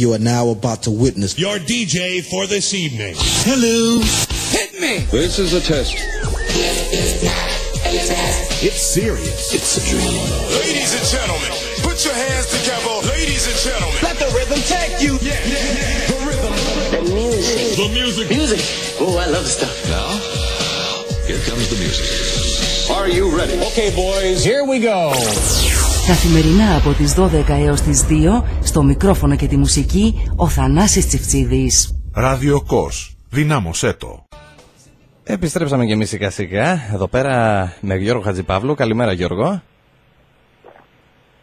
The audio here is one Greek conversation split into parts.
You are now about to witness your DJ for this evening. Hello. Hit me. This is a test. It's serious. It's a dream. Ladies and gentlemen, put your hands together. Ladies and gentlemen. Let the rhythm take you. Yeah. The rhythm. The music. The music. Music. Oh, I love this stuff. Now, here comes the music. Are you ready? Okay, boys, here we go. Καθημερινά από τις 12 έως τις 2, στο μικρόφωνο και τη μουσική, ο Θανάσης Τσιφτσίδης. Ράδιο Κος, δυνάμωσέ το. Επιστρέψαμε και εμείς σιγά σιγά, εδώ πέρα με Γιώργο Χατζηπαύλου. Καλημέρα Γιώργο.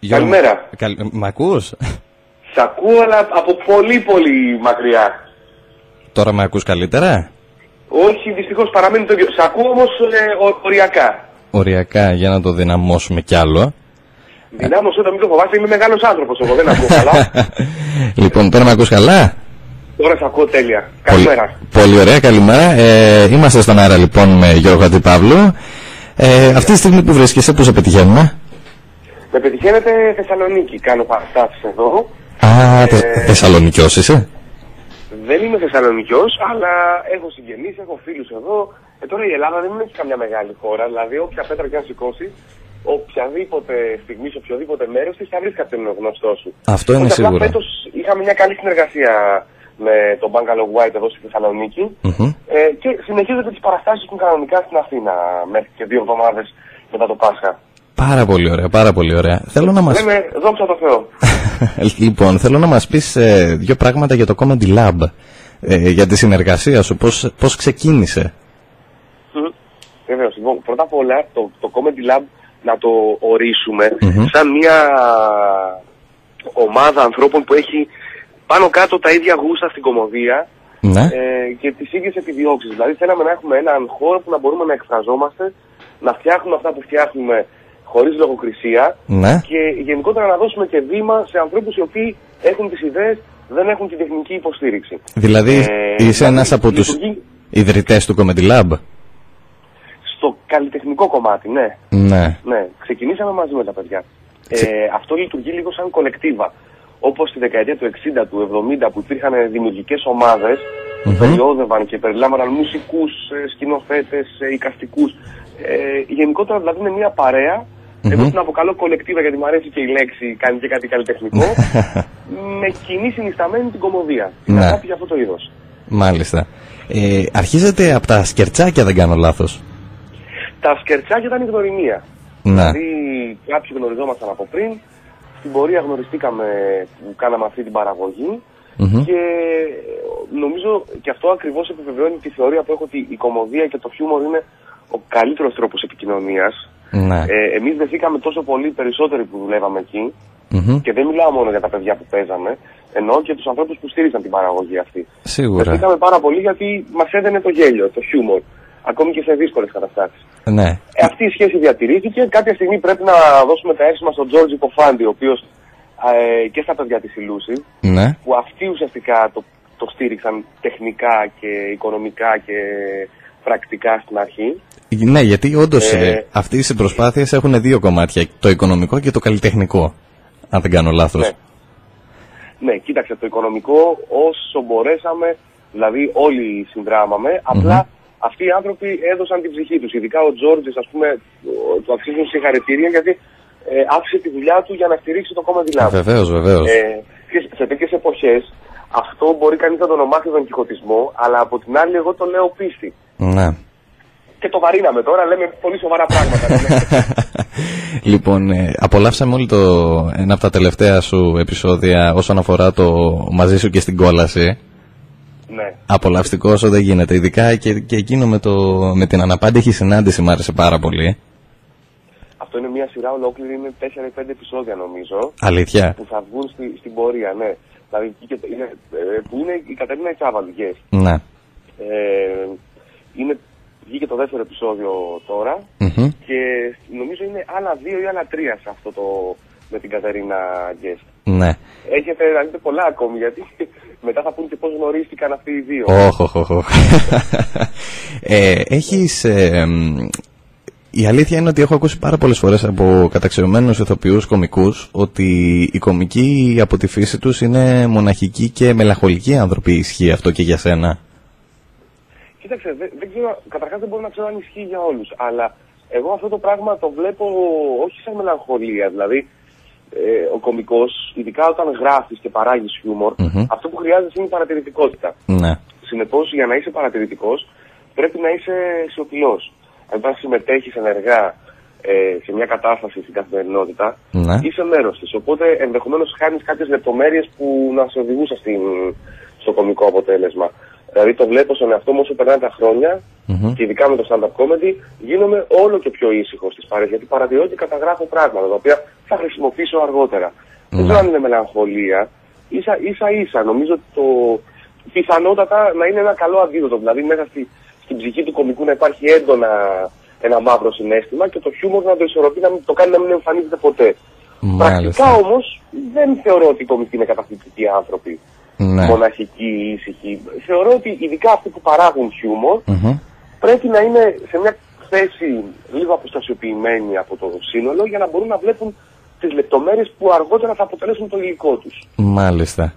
Καλημέρα. Μ' ακούς? Σ' ακούω, αλλά από πολύ μακριά. Τώρα με ακούς καλύτερα? Όχι, δυστυχώς παραμένει το ίδιο. Σ' ακούω όμως οριακά. Οριακά, για να το δυναμώσουμε κι άλλο. Δυνάμωσέ το, μην το φοβάσαι, είμαι μεγάλος άνθρωπος εγώ, δεν ακούω καλά. Λοιπόν, τώρα με ακούς καλά? Τώρα σ' ακούω τέλεια. Καλημέρα. Πολύ ωραία, καλημέρα. Είμαστε στον αέρα λοιπόν με Γιώργο Χατζηπαύλου. Αυτή τη στιγμή που βρίσκεσαι, πού σε πετυχαίνουμε? Με πετυχαίνετε Θεσσαλονίκη, κάνω παραστάσεις εδώ. Θεσσαλονικιός είσαι? Δεν είμαι Θεσσαλονικιός, αλλά έχω συγγενείς, έχω φίλους εδώ. Τώρα η Ελλάδα δεν είναι καμιά μεγάλη χώρα, δηλαδή όποια πέτρα και αν σηκώσει, οποιαδήποτε στιγμή, σε οποιοδήποτε μέρος της θα βρεις κάποιον γνωστό σου. Αυτό είναι σίγουρο. Φέτος είχαμε μια καλή συνεργασία με τον Bungalow White εδώ στη Θεσσαλονίκη και συνεχίζεται τις παραστάσεις που κανονικά στην Αθήνα μέχρι και 2 εβδομάδες μετά το Πάσχα. Πάρα πολύ ωραία, πάρα πολύ ωραία. Θέλω να μας... Λέμε δόξα τω Θεώ. Λοιπόν, θέλω να μας πεις 2 πράγματα για το Comedy Lab, για τη συνεργασία σου, πώς ξεκίνησε. Βεβαίως, λοιπόν, πρώτα απ' όλα το Comedy Lab να το ορίσουμε σαν μια ομάδα ανθρώπων που έχει πάνω κάτω τα ίδια γούστα στην κωμωδία και τις ίδιες επιδιώξεις. Δηλαδή θέλαμε να έχουμε έναν χώρο που να μπορούμε να εκφραζόμαστε, να φτιάχνουμε αυτά που φτιάχνουμε χωρίς λογοκρισία και γενικότερα να δώσουμε και βήμα σε ανθρώπους οι οποίοι έχουν τις ιδέες, δεν έχουν την τεχνική υποστήριξη. Δηλαδή είσαι ένας από τους ιδρυτές του Comedy Lab? Στο καλλιτεχνικό κομμάτι, ναι. Ξεκινήσαμε μαζί με τα παιδιά. Αυτό λειτουργεί λίγο σαν κολεκτίβα. Όπως στη δεκαετία του 60, του 70 που υπήρχαν δημιουργικές ομάδες που περιόδευαν και περιλάμβαναν μουσικούς, σκηνοθέτες, εικαστικούς. Γενικότερα δηλαδή είναι μια παρέα, εγώ την αποκαλώ κολεκτίβα γιατί μου αρέσει και η λέξη, κάνει και κάτι καλλιτεχνικό, με κοινή συνισταμένη την κωμωδία. Την αγάπη για αυτό το είδος. Μάλιστα. Αρχίζετε από τα σκερτσάκια, δεν κάνω λάθος? Τα σκερτσάκια ήταν η γνωριμία. Δηλαδή κάποιοι γνωριζόμασταν από πριν, στην πορεία γνωριστήκαμε που κάναμε αυτή την παραγωγή και νομίζω και αυτό ακριβώς επιβεβαιώνει τη θεωρία που έχω ότι η κωμωδία και το χιούμορ είναι ο καλύτερος τρόπος επικοινωνίας. Εμείς δεθήκαμε τόσο πολύ περισσότεροι που δουλεύαμε εκεί και δεν μιλάω μόνο για τα παιδιά που παίζαμε, εννοώ και τους ανθρώπους που στήριζαν την παραγωγή αυτή. Σίγουρα. Δεθήκαμε πάρα πολύ γιατί μας έδαινε το γέλιο, το χιούμορ. Ακόμη και σε δύσκολες καταστάσεις. Αυτή η σχέση διατηρήθηκε. Κάποια στιγμή πρέπει να δώσουμε τα εύσημα στον Τζόρτζι Κοφάντη, ο οποίος και στα παιδιά της Ηλούση, που αυτοί ουσιαστικά το στήριξαν τεχνικά και οικονομικά και πρακτικά στην αρχή. Ναι, γιατί όντως αυτές οι προσπάθειες έχουν 2 κομμάτια, το οικονομικό και το καλλιτεχνικό, αν δεν κάνω λάθος. Ναι, κοίταξε, το οικονομικό όσο μπορέσαμε, δηλαδή όλοι συνδράμαμε, απλά αυτοί οι άνθρωποι έδωσαν την ψυχή τους. Ειδικά ο Τζόρτζης, ας πούμε, του αξίζουν συγχαρητήρια γιατί άφησε τη δουλειά του για να στηρίξει το Comedy Lab. Βεβαίως. Σε τέτοιες εποχές αυτό μπορεί κανείς να το ονομάσει τον κιχωτισμό, αλλά από την άλλη εγώ το λέω πίστη. Ναι. Και το βαρύναμε τώρα, λέμε πολύ σοβαρά πράγματα. Λοιπόν, απολαύσαμε όλοι ένα από τα τελευταία σου επεισόδια όσον αφορά το μαζί σου και στην κόλαση. Ναι. Απολαυστικό όσο δεν γίνεται. Ειδικά και εκείνο με την αναπάντηχη συνάντηση μου άρεσε πάρα πολύ. Αυτό είναι μια σειρά ολόκληρη, είναι 4-5 επεισόδια νομίζω. Αλήθεια? Που θα βγουν στην πορεία, ναι. Δηλαδή που είναι η Κατερίνα Τσάβαλη, Ναι. Βγήκε το δεύτερο επεισόδιο τώρα και νομίζω είναι άλλα 2 ή άλλα 3 σε αυτό το με την Κατερίνα Guest. Ναι. Έχετε να δείτε πολλά ακόμη γιατί μετά θα πούν και πώς γνωρίστηκαν αυτοί οι δύο. Έχεις Η αλήθεια είναι ότι έχω ακούσει πάρα πολλές φορές από καταξιωμένους ηθοποιούς κωμικούς ότι οι κωμικοί από τη φύση τους είναι μοναχικοί και μελαγχολικοί άνθρωποι. Ισχύει αυτό και για σένα? Κοίταξε, δεν ξέρω, καταρχάς δεν μπορώ να ξέρω αν ισχύει για όλους, αλλά εγώ αυτό το πράγμα το βλέπω όχι σαν μελαγχολία. Δηλαδή, ο κωμικός, ειδικά όταν γράφεις και παράγεις χιούμορ, αυτό που χρειάζεται είναι η παρατηρητικότητα. Ναι. Συνεπώς, για να είσαι παρατηρητικός, πρέπει να είσαι σιωπηλός. Αν συμμετέχεις ενεργά σε μια κατάσταση στην καθημερινότητα, είσαι μέρος της. Οπότε ενδεχομένως χάνεις κάποιες λεπτομέρειες που να σε οδηγούσαν στο κωμικό αποτέλεσμα. Δηλαδή το βλέπω στον εαυτό μου όσο περνάνε τα χρόνια, και ειδικά με το stand-up comedy, γίνομαι όλο και πιο ήσυχος στις παρέες. Γιατί παρατηρώ ότι καταγράφω πράγματα τα οποία θα χρησιμοποιήσω αργότερα. Δεν ξέρω αν είναι μελαγχολία. Ίσα-ίσα νομίζω ότι πιθανότατα να είναι ένα καλό αντίδοτο. Δηλαδή μέσα στην ψυχή του κωμικού να υπάρχει έντονα ένα μαύρο συναίσθημα και το χιούμορ να το ισορροπεί, να το κάνει να μην εμφανίζεται ποτέ. Πρακτικά όμως δεν θεωρώ ότι οι κωμικοί είναι καταπληκτικοί άνθρωποι. Ναι. Μοναχικοί, ήσυχοι. Θεωρώ ότι ειδικά αυτοί που παράγουν χιούμορ πρέπει να είναι σε μια θέση λίγο αποστασιοποιημένοι από το σύνολο για να μπορούν να βλέπουν τις λεπτομέρειες που αργότερα θα αποτελέσουν το υλικό τους. Μάλιστα.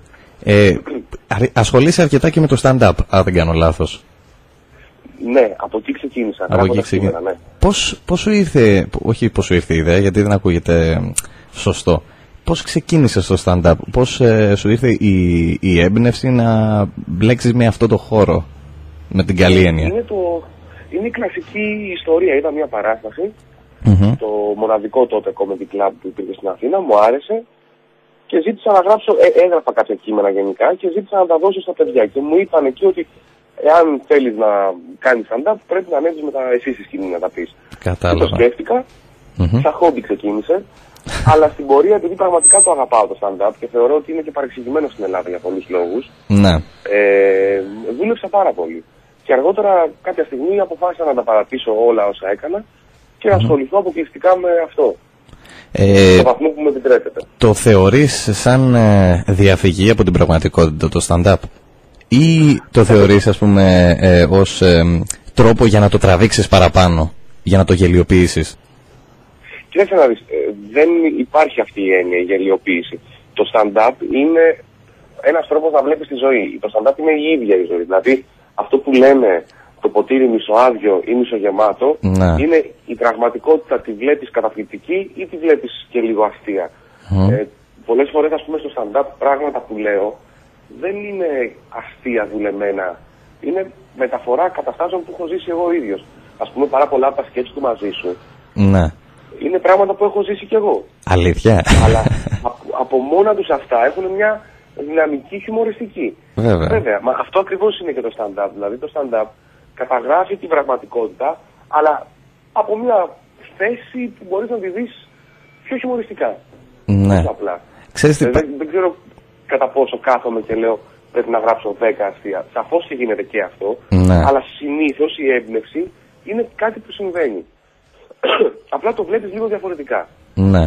Ασχολείσαι αρκετά και με το stand-up, αν δεν κάνω λάθος. Ναι, από εκεί ξεκίνησα. Από εκεί ξεκίνησα. Ναι. Πώς σου ήρθε, όχι πώς σου ήρθε η ιδέα, γιατί δεν ακούγεται σωστό. Πώς ξεκίνησες στο stand-up, πώς σου ήρθε η έμπνευση να μπλέξεις με αυτό το χώρο, με την καλή έννοια? Είναι η κλασική ιστορία. Είδα μια παράσταση, το μοναδικό τότε comedy club που υπήρχε στην Αθήνα, μου άρεσε και ζήτησα να γράψω, έγραφα κάποια κείμενα γενικά και ζήτησα να τα δώσω στα παιδιά και μου είπαν εκεί ότι εάν θέλεις να κάνεις stand-up πρέπει να ανέβεις μετά εσύ στη σκηνή να τα πεις. Κατάλαβα. Και το σκέφτηκα, σαν χόμπι ξεκίνησε. Αλλά στην πορεία, επειδή πραγματικά το αγαπάω το stand-up και θεωρώ ότι είναι και παρεξηγημένο στην Ελλάδα για πολλούς λόγους, δούλεψα πάρα πολύ. Και αργότερα, κάποια στιγμή, αποφάσισα να τα παρατήσω όλα όσα έκανα και να ασχοληθώ αποκλειστικά με αυτό. Στο βαθμό που με επιτρέπεται. Το θεωρείς σαν διαφυγή από την πραγματικότητα το stand-up? Ή το θεωρείς, ας πούμε, ως τρόπο για να το τραβήξεις παραπάνω, για να το γελιοποιήσεις? Κοίταξε να δεις, δεν υπάρχει αυτή η έννοια, η γελιοποίηση. Το stand-up είναι ένας τρόπος να βλέπεις τη ζωή. Το stand-up είναι η ίδια η ζωή. Δηλαδή, αυτό που λέμε το ποτήρι μισοάδιο ή μισογεμάτο, είναι η πραγματικότητα, τη βλέπεις καταπληκτική ή τη βλέπεις και λίγο αστεία. Πολλές φορές, ας πούμε, στο stand-up πράγματα που λέω δεν είναι αστεία δουλεμένα. Είναι μεταφορά καταστάσεων που έχω ζήσει εγώ ίδιος. Ας πούμε, πάρα πολλά από τα σκέτς του Μαζί Σου. Ναι. Είναι πράγματα που έχω ζήσει κι εγώ. Αλήθεια. Αλλά από μόνα τους αυτά έχουν μια δυναμική χιουμοριστική. Βέβαια. Μα αυτό ακριβώς είναι και το stand-up. Δηλαδή το stand-up καταγράφει την πραγματικότητα, αλλά από μια θέση που μπορείς να τη δεις πιο χιουμοριστικά. Ναι. Απλά. Δεν ξέρω κατά πόσο κάθομαι και λέω πρέπει να γράψω 10 αστεία. Σαφώς και γίνεται και αυτό. Ναι. Αλλά συνήθως η έμπνευση είναι κάτι που συμβαίνει. Απλά το βλέπεις λίγο διαφορετικά. Ναι.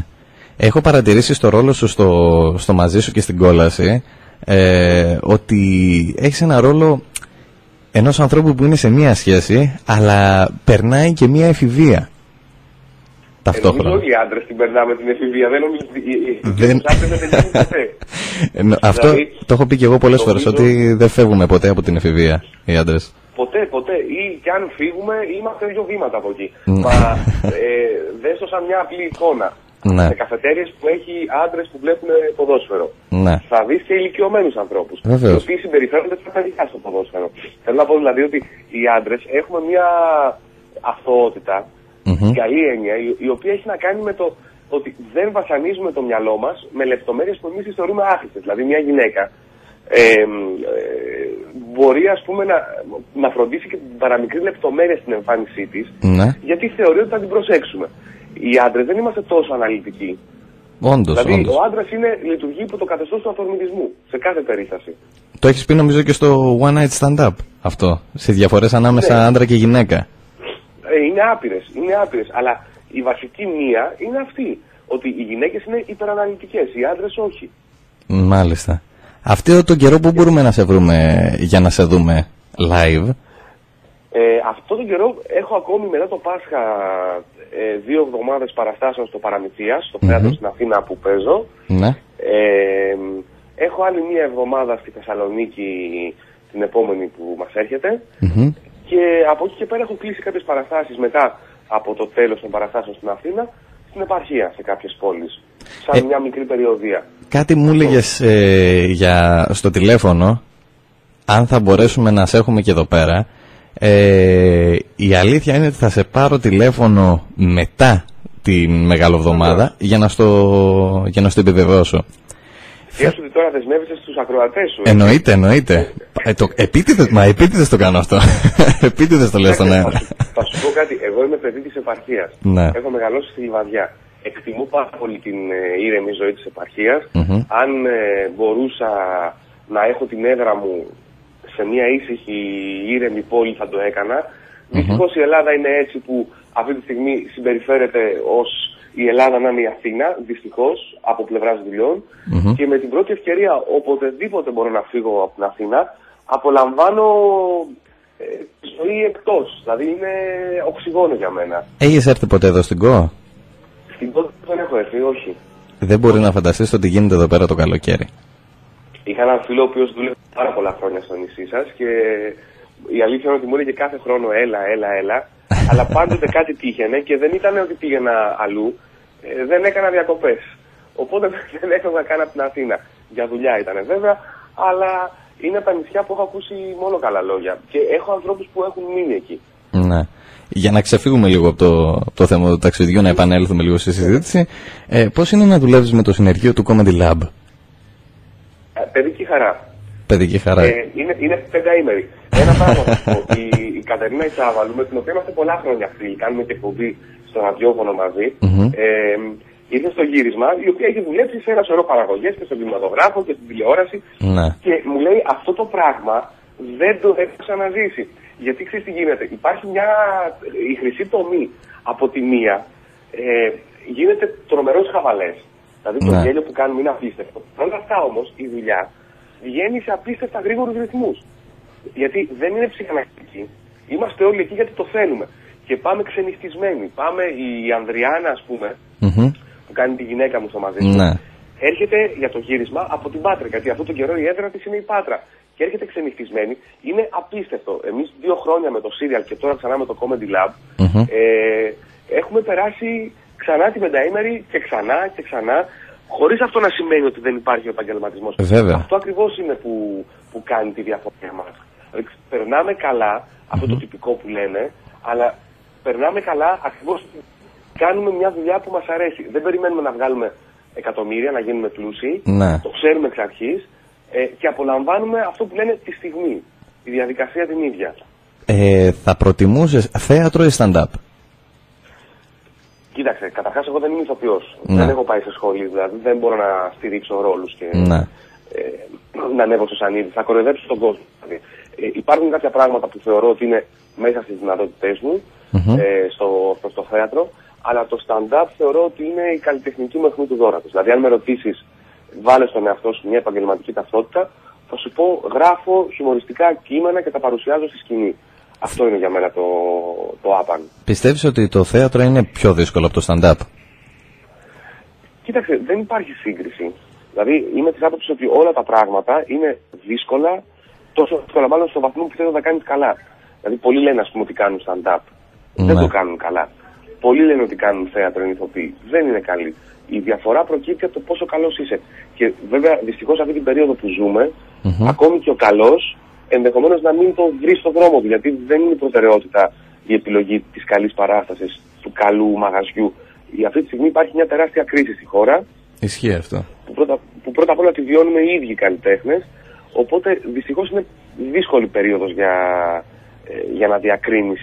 Έχω παρατηρήσει στο ρόλο σου στο Μαζί Σου και στην κόλαση ότι έχεις ένα ρόλο ενός ανθρώπου που είναι σε μία σχέση αλλά περνάει και μία εφηβεία ταυτόχρονα. Όλοι οι άντρες την περνάμε την εφηβεία. Δεν νομίζω ότι αυτό το έχω πει και εγώ πολλές φορές, ότι δεν φεύγουμε ποτέ από την εφηβεία οι άντρες. Ποτέ. Ή κι αν φύγουμε, είμαστε 2 βήματα από εκεί. Μα δες το σαν μια απλή εικόνα. Ναι. Σε καφετέριες που έχει άντρες που βλέπουν ποδόσφαιρο. Ναι. Θα δεις και ηλικιωμένους ανθρώπους. Βεβαίως. Οι οποίοι συμπεριφέρονται σαν παιδιά στο ποδόσφαιρο. Θέλω να πω δηλαδή ότι οι άντρες έχουμε μια αυτοότητα, καλή έννοια, η οποία έχει να κάνει με το ότι δεν βασανίζουμε το μυαλό μας με λεπτομέρειες που εμείς τις θεωρούμε άχρηστες. Δηλαδή μια γυναίκα μπορεί, ας πούμε, να φροντίσει και την παραμικρή λεπτομέρεια στην εμφάνισή της, γιατί θεωρεί ότι θα την προσέξουμε. Οι άντρες δεν είμαστε τόσο αναλυτικοί. Όντως. Δηλαδή, ο άντρας λειτουργεί υπό το καθεστώς του αυθορμητισμού σε κάθε περίσταση. Το έχεις πει νομίζω και στο One Night Stand-up αυτό, σε διαφορές ανάμεσα άντρα και γυναίκα. Είναι άπειρες. Αλλά η βασική μία είναι αυτή. Ότι οι γυναίκες είναι υπεραναλυτικές, οι άντρες όχι. Μάλιστα. Αυτό τον καιρό που μπορούμε να σε βρούμε για να σε δούμε live? Αυτό τον καιρό έχω ακόμη μετά το Πάσχα 2 εβδομάδες παραστάσεων στο Παραμυθίας, στο θέατρο στην Αθήνα που παίζω. Ναι. Έχω άλλη 1 εβδομάδα στη Θεσσαλονίκη την επόμενη που μας έρχεται. Και από εκεί και πέρα έχω κλείσει κάποιες παραστάσεις μετά από το τέλος των παραστάσεων στην Αθήνα, στην επαρχία σε κάποιες πόλεις. Σαν μια μικρή περιοδία. Κάτι μου έλεγες στο τηλέφωνο, αν θα μπορέσουμε να σε έχουμε και εδώ πέρα. Η αλήθεια είναι ότι θα σε πάρω τηλέφωνο μετά την Μεγαλοβδομάδα για να στο επιβεβαιώσω. Σκέψου ότι τώρα δεσμεύεσαι στους ακροατές σου. Εννοείται. Επίτηδες το κάνω αυτό. Επίτηδες το λέω στον αέρα. Θα σου πω κάτι. Εγώ είμαι παιδί της επαρχίας. Ναι. Έχω μεγαλώσει στη Λιβαδιά. Εκτιμώ πάρα πολύ την ήρεμη ζωή της επαρχίας. Αν μπορούσα να έχω την έδρα μου σε μια ήσυχη ήρεμη πόλη θα το έκανα. Δυστυχώς η Ελλάδα είναι έτσι που αυτή τη στιγμή συμπεριφέρεται ως η Ελλάδα να είναι η Αθήνα, δυστυχώς, από πλευράς δουλειών. Και με την πρώτη ευκαιρία, οποτεδήποτε μπορώ να φύγω από την Αθήνα, απολαμβάνω ζωή εκτός. Δηλαδή είναι οξυγόνο για μένα. Έχεις έρθει ποτέ εδώ στην ΚΟ? Στην ΚΟ δεν έχω έρθει, όχι. Δεν μπορεί να φανταστείς ότι γίνεται εδώ πέρα το καλοκαίρι. Είχα έναν φίλο ο οποίος δούλευε πάρα πολλά χρόνια στο νησί σας και η αλήθεια είναι ότι μου έλεγε κάθε χρόνο έλα. Αλλά πάντοτε κάτι τύχαινε και δεν ήταν ότι πήγαινα αλλού, δεν έκανα διακοπές. Οπότε δεν έφευγα καν από την Αθήνα. Για δουλειά ήταν βέβαια, αλλά είναι από τα νησιά που έχω ακούσει μόνο καλά λόγια. Και έχω ανθρώπους που έχουν μείνει εκεί. Ναι. Για να ξεφύγουμε λίγο από το θέμα του ταξιδιού, να επανέλθουμε λίγο στη συζήτηση, πώς είναι να δουλεύεις με το συνεργείο του Comedy Lab? Παιδική χαρά. Παιδική χαρά. Είναι πενταήμερη. Ένα πράγμα θα πω. Η Κατερίνα Ιτσάβαλου, με την οποία είμαστε πολλά χρόνια φίλοι, κάνουμε και εκπομπή στο ραδιόφωνο μαζί, ήρθε στο γύρισμα, η οποία έχει δουλέψει σε ένα σωρό παραγωγές και στον κινηματογράφο και στην τηλεόραση. Ναι. Και μου λέει αυτό το πράγμα δεν το έχω ξαναζήσει. Γιατί ξέρεις τι γίνεται. Υπάρχει η χρυσή τομή από τη μία. Γίνεται τρομερός χαβαλές. Δηλαδή το γέλιο που κάνουμε είναι απίστευτο. Παρ' όλα αυτά όμως η δουλειά βγαίνει σε απίστευτα γρήγορους ρυθμούς. Γιατί δεν είναι ψυχαναλυτική. Είμαστε όλοι εκεί γιατί το θέλουμε. Και πάμε ξενυχτισμένοι. Πάμε η Ανδριάνα, ας πούμε, που κάνει τη γυναίκα μου στο μαζί μου, έρχεται για το γύρισμα από την Πάτρα. Γιατί αυτόν τον καιρό η έδρα της είναι η Πάτρα. Και έρχεται ξενυχτισμένη. Είναι απίστευτο. Εμείς 2 χρόνια με το Serial και τώρα ξανά με το Comedy Lab έχουμε περάσει ξανά την πενταήμερη και ξανά. Χωρίς αυτό να σημαίνει ότι δεν υπάρχει ο επαγγελματισμός. Αυτό ακριβώς είναι που κάνει τη διαφορά μας. Περνάμε καλά, αυτό το τυπικό που λένε, αλλά περνάμε καλά ακριβώς. Κάνουμε μια δουλειά που μας αρέσει. Δεν περιμένουμε να βγάλουμε εκατομμύρια, να γίνουμε πλούσιοι. Το ξέρουμε εξ αρχής και απολαμβάνουμε αυτό που λένε τη στιγμή. Η διαδικασία την ίδια. Θα προτιμούσες θέατρο ή stand-up? Κοίταξε, καταρχάς εγώ δεν είμαι ηθοποιός. Δεν έχω πάει σε σχολή, δηλαδή δεν μπορώ να στηρίξω ρόλους και να ανέβω στο σανίδι. Θα κοροϊδέψω τον κόσμο. Δηλαδή. Υπάρχουν κάποια πράγματα που θεωρώ ότι είναι μέσα στις δυνατότητές μου στο θέατρο, αλλά το stand-up θεωρώ ότι είναι η καλλιτεχνική μου αιχμή του δώρατος. Δηλαδή αν με ρωτήσεις, βάλε στον εαυτό σου μια επαγγελματική ταυτότητα, θα σου πω γράφω χιουμοριστικά κείμενα και τα παρουσιάζω στη σκηνή. Αυτό είναι για μένα το άπαν. Πιστεύεις ότι το θέατρο είναι πιο δύσκολο από το stand-up? Κοίταξε, δεν υπάρχει σύγκριση. Δηλαδή είμαι της άποψης ότι όλα τα πράγματα είναι δύσκολα, τόσο δύσκολα μάλλον στο βαθμό που θέλεις να τα κάνεις καλά. Δηλαδή πολλοί λένε ας πούμε ότι κάνουν stand-up. Δεν το κάνουν καλά. Πολλοί λένε ότι κάνουν θέατρο, είναι ηθοποιοί. Δεν είναι καλοί. Η διαφορά προκύπτει από το πόσο καλός είσαι. Και βέβαια δυστυχώς αυτή την περίοδο που ζούμε, ακόμη και ο καλός ενδεχομένως να μην το βρει στον δρόμο του, γιατί δεν είναι η προτεραιότητα η επιλογή της καλής παράστασης, του καλού μαγαζιού. Αυτή τη στιγμή υπάρχει μια τεράστια κρίση στη χώρα. Ισχύει αυτό. Που πρώτα απ' όλα τη βιώνουμε οι ίδιοι καλλιτέχνες, οπότε δυστυχώς είναι δύσκολη περίοδος για να διακρίνεις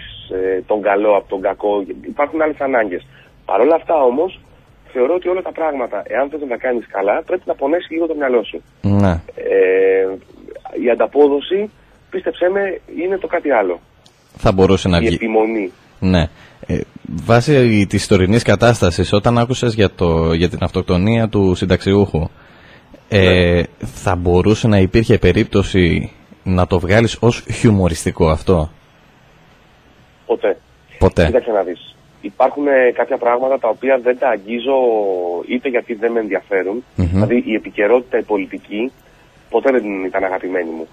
τον καλό από τον κακό. Υπάρχουν άλλες ανάγκες. Παρ' όλα αυτά όμως, θεωρώ ότι όλα τα πράγματα, εάν θες να τα κάνεις καλά, πρέπει να πονέσει λίγο το μυαλό σου. Ναι. Η ανταπόδοση, πίστεψέ με, είναι το κάτι άλλο. Θα μπορούσε να βγει. Η επιμονή. Ναι. Βάσει της τωρινής κατάστασης, όταν άκουσες για την αυτοκτονία του συνταξιούχου, θα μπορούσε να υπήρχε περίπτωση να το βγάλεις ως χιουμοριστικό αυτό? Ποτέ. Κοίταξε να δεις. Υπάρχουν κάποια πράγματα τα οποία δεν τα αγγίζω είτε γιατί δεν με ενδιαφέρουν. Δηλαδή η επικαιρότητα, η πολιτική, ποτέ δεν ήταν αγαπημένη μου.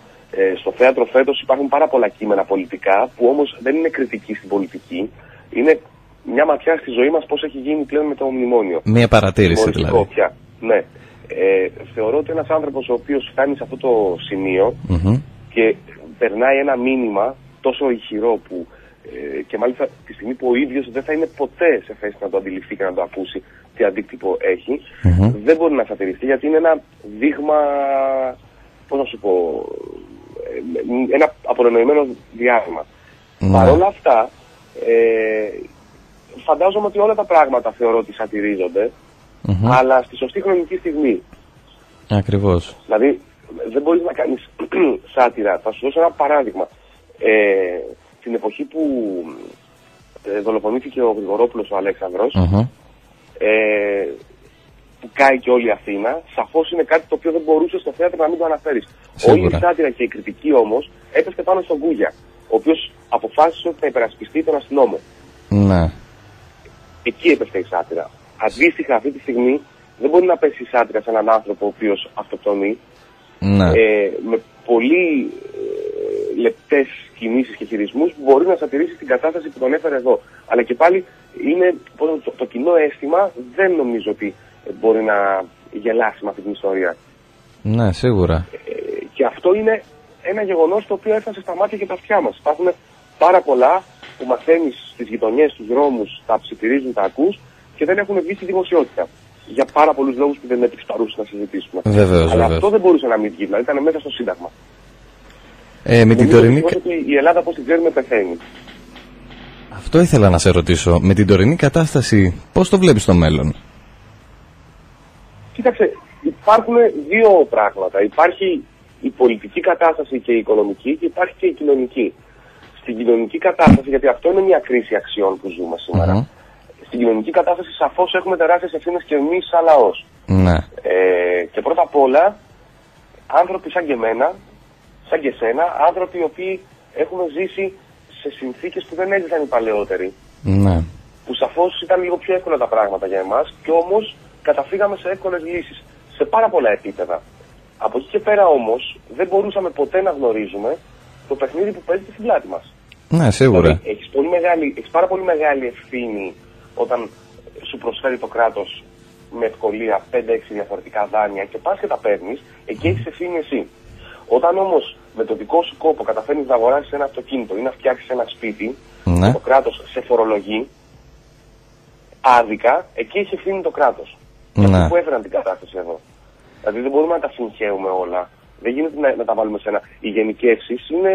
Στο θέατρο φέτος υπάρχουν πάρα πολλά κείμενα πολιτικά που όμως δεν είναι κριτική στην πολιτική. Είναι μια ματιά στη ζωή μας πώς έχει γίνει πλέον με το μνημόνιο. Μια παρατήρηση δηλαδή. Πια. Ναι. Θεωρώ ότι ένας άνθρωπος ο οποίος φτάνει σε αυτό το σημείο και περνάει ένα μήνυμα τόσο ηχηρό που και μάλιστα τη στιγμή που ο ίδιος δεν θα είναι ποτέ σε θέση να το αντιληφθεί και να το ακούσει τι αντίκτυπο έχει, δεν μπορεί να σατηριστεί γιατί είναι ένα δείγμα, πώς να σου πω, ένα απολενοημένο διάγμα. Παρ' όλα αυτά, φαντάζομαι ότι όλα τα πράγματα θεωρώ ότι σατηρίζονται, αλλά στη σωστή χρονική στιγμή. Ακριβώς. Δηλαδή, δεν μπορείς να κάνεις σάτυρα. Θα σου δώσω ένα παράδειγμα. Την εποχή που δολοφονήθηκε ο Γρηγορόπουλος ο Αλέξανδρος, που κάει και όλη η Αθήνα, σαφώς είναι κάτι το οποίο δεν μπορούσε στο θέατρο να μην το αναφέρεις. Όλη η σάτυρα και η κριτική όμως έπεσε πάνω στον Κούγια, ο οποίος αποφάσισε ότι θα υπερασπιστεί τον αστυνόμο. Ναι. Εκεί έπεσε η σάτυρα. Αντίστοιχα, αυτή τη στιγμή δεν μπορεί να πέσει η σάτυρα σε έναν άνθρωπο ο οποίος αυτοκτονεί, με πολύ λεπτές κινήσεις και χειρισμούς που μπορεί να σατηρήσει την κατάσταση που τον έφερε εδώ. Αλλά και πάλι είναι, το κοινό αίσθημα δεν νομίζω ότι μπορεί να γελάσει με αυτή την ιστορία. Ναι, σίγουρα. Και αυτό είναι ένα γεγονός το οποίο έφτασε στα μάτια και τα αυτιά μας. Υπάρχουν πάρα πολλά που μαθαίνεις στις γειτονιές, στους δρόμους, τα ψιθυρίζουν, τα ακούς και δεν έχουν βγει στη δημοσιότητα. Για πάρα πολλούς λόγους που δεν είναι επισταρούς να συζητήσουμε. Βεβαίως, αλλά αυτό δεν μπορούσε να μην βγει, δηλαδή ήταν μέσα στο Σύνταγμα. Με την τωρινή... ότι η Ελλάδα, πώς την ξέρουμε, πεθαίνει. Αυτό ήθελα να σε ρωτήσω. Με την τωρινή κατάσταση, πώς το βλέπεις στο μέλλον? Κοίταξε, υπάρχουν δύο πράγματα. Υπάρχει η πολιτική κατάσταση και η οικονομική και υπάρχει και η κοινωνική. Στην κοινωνική κατάσταση, γιατί αυτό είναι μια κρίση αξιών που ζούμε σήμερα. Στην κοινωνική κατάσταση σαφώς έχουμε τεράστιες ευθύνες και εμείς σαν λαός. Και πρώτα απ' όλα, άνθρωποι σαν και εμένα, σαν και εσένα, άνθρωποι οι οποίοι έχουν ζήσει σε συνθήκες που δεν έζησαν οι παλαιότεροι. Που σαφώς ήταν λίγο πιο εύκολα τα πράγματα για εμάς και όμως καταφύγαμε σε εύκολες λύσεις σε πάρα πολλά επίπεδα. Από εκεί και πέρα όμως δεν μπορούσαμε ποτέ να γνωρίζουμε το παιχνίδι που παίζεται στην πλάτη μας. Ναι, σίγουρα. Δηλαδή, έχεις πάρα πολύ μεγάλη ευθύνη όταν σου προσφέρει το κράτος με ευκολία 5-6 διαφορετικά δάνεια και πας και τα παίρνεις, εκεί έχεις ευθύνη εσύ. Όταν όμως με το δικό σου κόπο καταφέρνεις να αγοράσεις ένα αυτοκίνητο ή να φτιάξεις ένα σπίτι, το κράτος σε φορολογεί άδικα, εκεί έχει ευθύνη το κράτος. Και αυτοί που έφεραν την κατάσταση εδώ. Δηλαδή δεν μπορούμε να τα συγχαίουμε όλα. Δεν γίνεται να τα βάλουμε σε ένα. Οι γενικεύσεις είναι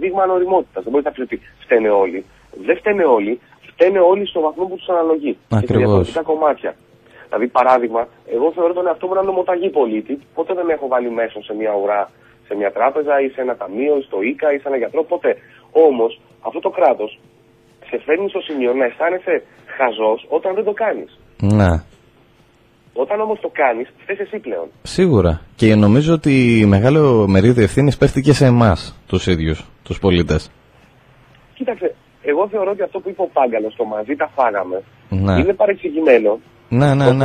δείγμα ανοριμότητας. Δεν μπορεί να πει ότι φταίνε όλοι. Δεν φταίνε όλοι. Φταίνε όλοι στο βαθμό που τους αναλογεί. Και σε διαφορετικά κομμάτια. Δηλαδή, παράδειγμα, εγώ θεωρώ τον εαυτό μου ένα νομοταγή πολίτη. Ποτέ δεν έχω βάλει μέσον σε μια ουρά, σε μια τράπεζα ή σε ένα ταμείο ή στο ΙΚΑ ή σε ένα γιατρό. Ποτέ. Όμως, αυτό το κράτος σε φέρνει στο σημείο να αισθάνεσαι χαζός όταν δεν το κάνεις. Ναι. Όταν όμως το κάνεις, φταίς εσύ πλέον. Σίγουρα. Και νομίζω ότι μεγάλο μερίδιο ευθύνης πέφτει και σε εμάς, τους ίδιους, τους πολίτες. Κοίταξε, εγώ θεωρώ ότι αυτό που είπε ο Πάγκαλος, το μαζί τα φάγαμε, είναι παρεξηγημένο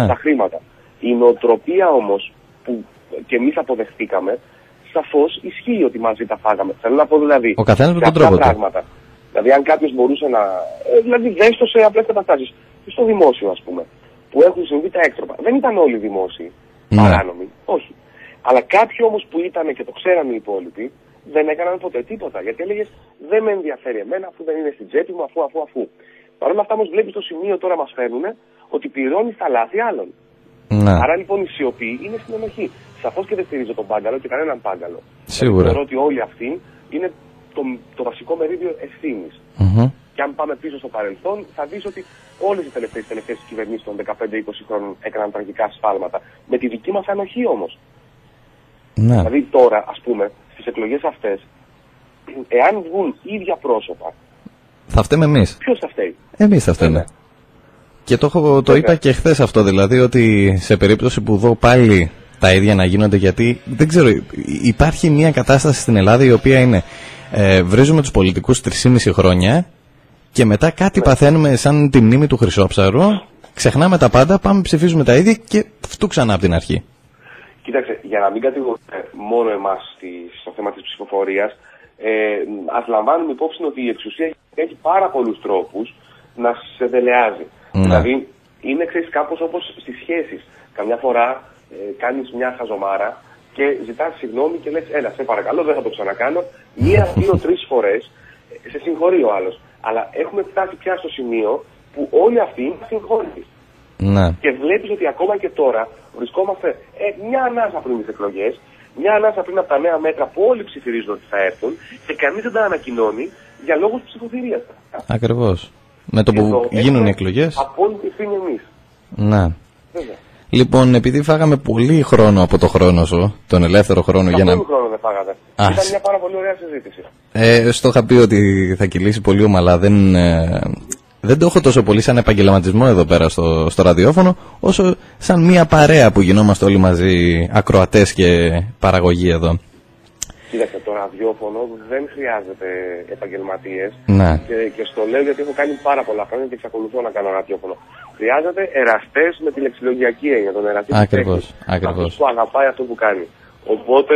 τα χρήματα. Η νοοτροπία όμως που και εμείς αποδεχτήκαμε, σαφώς ισχύει ότι μαζί τα φάγαμε. Θέλω να πω δηλαδή, ο καθένας με τον τρόπο πράγματα. Δηλαδή αν κάποιος μπορούσε να... δηλαδή δέστο σε απλές καταστάσεις, στο δημόσιο ας πούμε, που έχουν συμβεί τα έκτροπα. Δεν ήταν όλοι δημόσιοι, παράνομοι, όχι. Αλλά κάποιοι όμως που ήταν και το ξέραν οι υπόλοιποι, δεν έκαναν ποτέ τίποτα. Γιατί έλεγες δεν με ενδιαφέρει εμένα αφού δεν είναι στην τσέπη μου, αφού. Παρ' όλα αυτά όμως βλέπεις το σημείο τώρα μας φέρνουν ότι πληρώνεις τα λάθη άλλων. Άρα λοιπόν η σιωπή είναι στην ενοχή. Σαφώς και δεν στηρίζω τον Πάγκαλο και κανέναν Πάγκαλο. Σίγουρα. Θεωρώ ότι όλοι αυτοί είναι το βασικό μερίδιο ευθύνης. Και αν πάμε πίσω στο παρελθόν, θα δεις ότι όλες οι τελευταίες κυβερνήσεις των 15-20 χρόνων έκαναν τραγικά σφάλματα. Με τη δική μας ανοχή όμως. Δηλαδή τώρα, ας πούμε, στις εκλογές αυτές, εάν βγουν ίδια πρόσωπα, θα φταίμε εμείς. Ποιος θα φταίει? Εμείς θα φταίμε. Και το είπα και χθες αυτό, δηλαδή ότι σε περίπτωση που δω πάλι τα ίδια να γίνονται, γιατί δεν ξέρω, υπάρχει μια κατάσταση στην Ελλάδα η οποία είναι βρίζουμε τους πολιτικούς 3,5 χρόνια και μετά κάτι παθαίνουμε σαν τη μνήμη του Χρυσόψαρου, ξεχνάμε τα πάντα, πάμε ψηφίζουμε τα ίδια και φτού ξανά από την αρχή. Κοίταξε, για να μην κατηγορούμε μόνο εμάς στο θέμα της ψηφοφορίας, ας λαμβάνουμε υπόψη ότι η εξουσία έχει πάρα πολλούς τρόπους να σε δελεάζει. Δηλαδή, είναι, ξέρεις, κάπως όπως στις σχέσεις. Καμιά φορά κάνεις μια χαζομάρα και ζητάς συγγνώμη και λες, έλα, σε παρακαλώ, δεν θα το ξανακάνω. 1, 2, 3 φορές σε συγχωρεί ο άλλος. Αλλά έχουμε φτάσει πια στο σημείο που όλοι αυτοί είναι συγχώρητοι. Ναι. Και βλέπεις ότι ακόμα και τώρα βρισκόμαστε μια ανάσα πριν τις εκλογές, μια ανάσα πριν από τα νέα μέτρα που όλοι ψιθυρίζουν ότι θα έρθουν και κανείς δεν τα ανακοινώνει για λόγους ψηφοθυρίας. Ακριβώς. Με το που γίνουν οι εκλογές. Απόλυτη ευθύνη εμείς. Ναι. Βέβαια. Λοιπόν, επειδή φάγαμε πολύ χρόνο από το χρόνο σου, τον ελεύθερο χρόνο για να... Πολύ χρόνο δεν φάγατε. Ήταν μια πάρα πολύ ωραία συζήτηση. Στο είχα πει ότι θα κυλήσει πολύ ομαλά. Δεν το έχω τόσο πολύ σαν επαγγελματισμό εδώ πέρα στο ραδιόφωνο, όσο σαν μια παρέα που γινόμαστε όλοι μαζί, ακροατές και παραγωγή εδώ. Κοίταξε, το ραδιόφωνο δεν χρειάζεται επαγγελματίες. Ναι. Και στο λέω γιατί έχω κάνει πάρα πολλά χρόνια και εξακολουθώ να κάνω ραδιόφωνο. Χρειάζεται εραστές με τη λεξιλογιακή έννοια, τον εραστή. Ακριβώς. Αυτός που αγαπάει αυτό που κάνει. Οπότε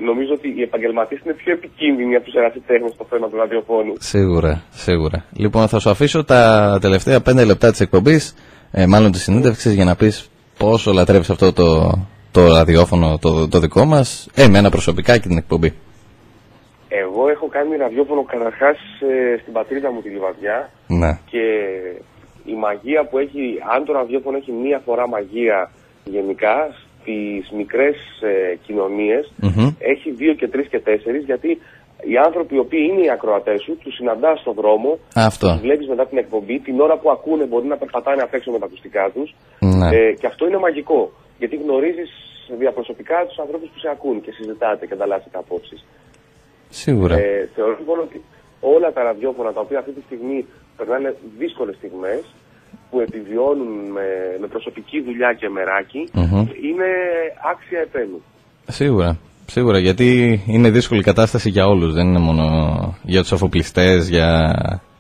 νομίζω ότι οι επαγγελματίες είναι πιο επικίνδυνοι από τους ερασιτέχνες στο θέμα του ραδιοφώνου. Σίγουρα. Λοιπόν, θα σου αφήσω τα τελευταία 5 λεπτά της εκπομπής, μάλλον της συνέντευξης, για να πεις πόσο λατρεύεις αυτό το ραδιόφωνο το δικό μας, εμένα προσωπικά και την εκπομπή. Εγώ έχω κάνει ραδιόφωνο καταρχάς στην πατρίδα μου τη Λιβαδιά. Ναι. Και η μαγεία που έχει, αν το ραδιόφωνο έχει μία φορά μαγεία γενικά, στις μικρές κοινωνίες, έχει 2 και 3 και 4, γιατί οι άνθρωποι οι οποίοι είναι οι ακροατές σου, τους συναντάς στον δρόμο, τους βλέπεις μετά την εκπομπή, την ώρα που ακούνε μπορεί να περπατάνε απ' έξω με τα ακουστικά τους, και αυτό είναι μαγικό, γιατί γνωρίζεις διαπροσωπικά τους ανθρώπους που σε ακούν και συζητάτε και ανταλλάσσετε απόψεις. Σίγουρα. Θεωρώ λοιπόν ότι όλα τα ραδιόφωνα τα οποία αυτή τη στιγμή περνάνε δύσκολες στιγμές, που επιβιώνουν με προσωπική δουλειά και μεράκι, είναι άξια επένου. Σίγουρα, γιατί είναι δύσκολη κατάσταση για όλους, δεν είναι μόνο για τους αφοπλιστές,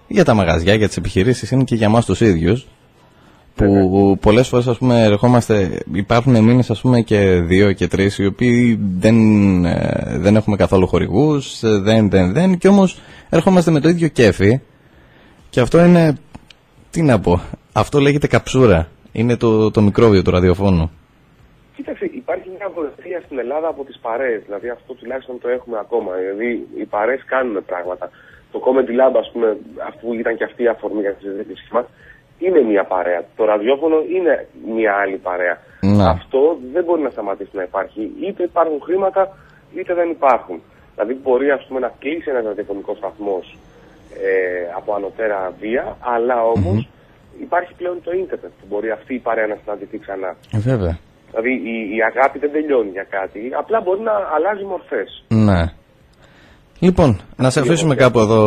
για τα μαγαζιά, για τις επιχειρήσεις, είναι και για εμάς τους ίδιους, που πολλές φορές, ας πούμε, ερχόμαστε, υπάρχουν μήνες, ας πούμε, και 2 και 3 οι οποίοι δεν έχουμε καθόλου χορηγούς, δεν, και όμως ερχόμαστε με το ίδιο κέφι, και αυτό είναι, τι να πω, αυτό λέγεται καψούρα. Είναι το μικρόβιο του ραδιοφώνου. Κοίταξε, υπάρχει μια βοηθεία στην Ελλάδα από τις παρέες. Δηλαδή αυτό τουλάχιστον το έχουμε ακόμα. Δηλαδή οι παρέες κάνουν πράγματα. Το Comedy Lab, ας πούμε, αφού ήταν και αυτή η αφορμή για τη συζήτησή μας, είναι μια παρέα. Το ραδιόφωνο είναι μια άλλη παρέα. Αυτό δεν μπορεί να σταματήσει να υπάρχει. Είτε υπάρχουν χρήματα, είτε δεν υπάρχουν. Δηλαδή μπορεί, ας πούμε, να κλείσει ένας ραδιοφωνικός σταθμός από ανωτέρα βία, αλλά όμως υπάρχει πλέον το ίντερνετ που μπορεί αυτή η παρέα να συναντηθεί ξανά. Βέβαια. Δηλαδή η αγάπη δεν τελειώνει για κάτι, απλά μπορεί να αλλάζει μορφές. Ναι. Λοιπόν, να σε αφήσουμε κάπου εδώ,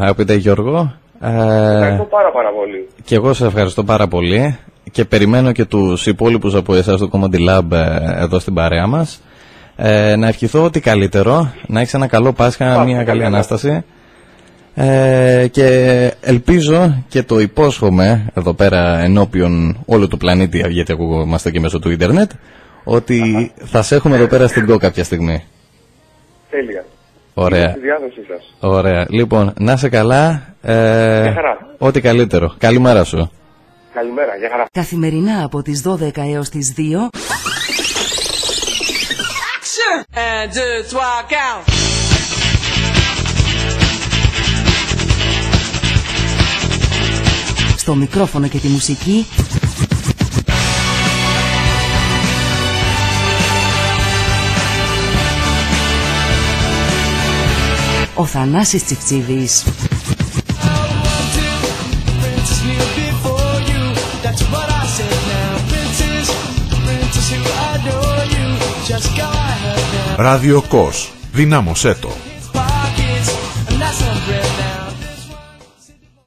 αγαπητέ Γιώργο. Ευχαριστώ πάρα πολύ. Και εγώ σε ευχαριστώ πάρα πολύ και περιμένω και τους υπόλοιπους από εσάς του Comedy Lab εδώ στην παρέα μας. Να ευχηθώ ότι καλύτερο, να έχεις ένα καλό Πάσχα, μια καλή Ανάσταση. Και ελπίζω και το υπόσχομαι εδώ πέρα ενώπιον όλου του πλανήτη, γιατί ακούμαστε και μέσω του ίντερνετ, ότι θα σε έχουμε εδώ πέρα στην ΚΟ κάποια στιγμή. Τέλεια. Ωραία. Στη διάθεσή σας. Ωραία. Λοιπόν, να είσαι καλά. Γεια χαρά. Ό,τι καλύτερο. Καλημέρα σου. Καλημέρα. Γεια χαρά. Καθημερινά από τις 12 έως τις 2. And 2, 3, count. Στο μικρόφωνο και τη μουσική ο Θανάσης Τσιφτσίδης. Ράδιο Κος. Δυνάμωσέ το.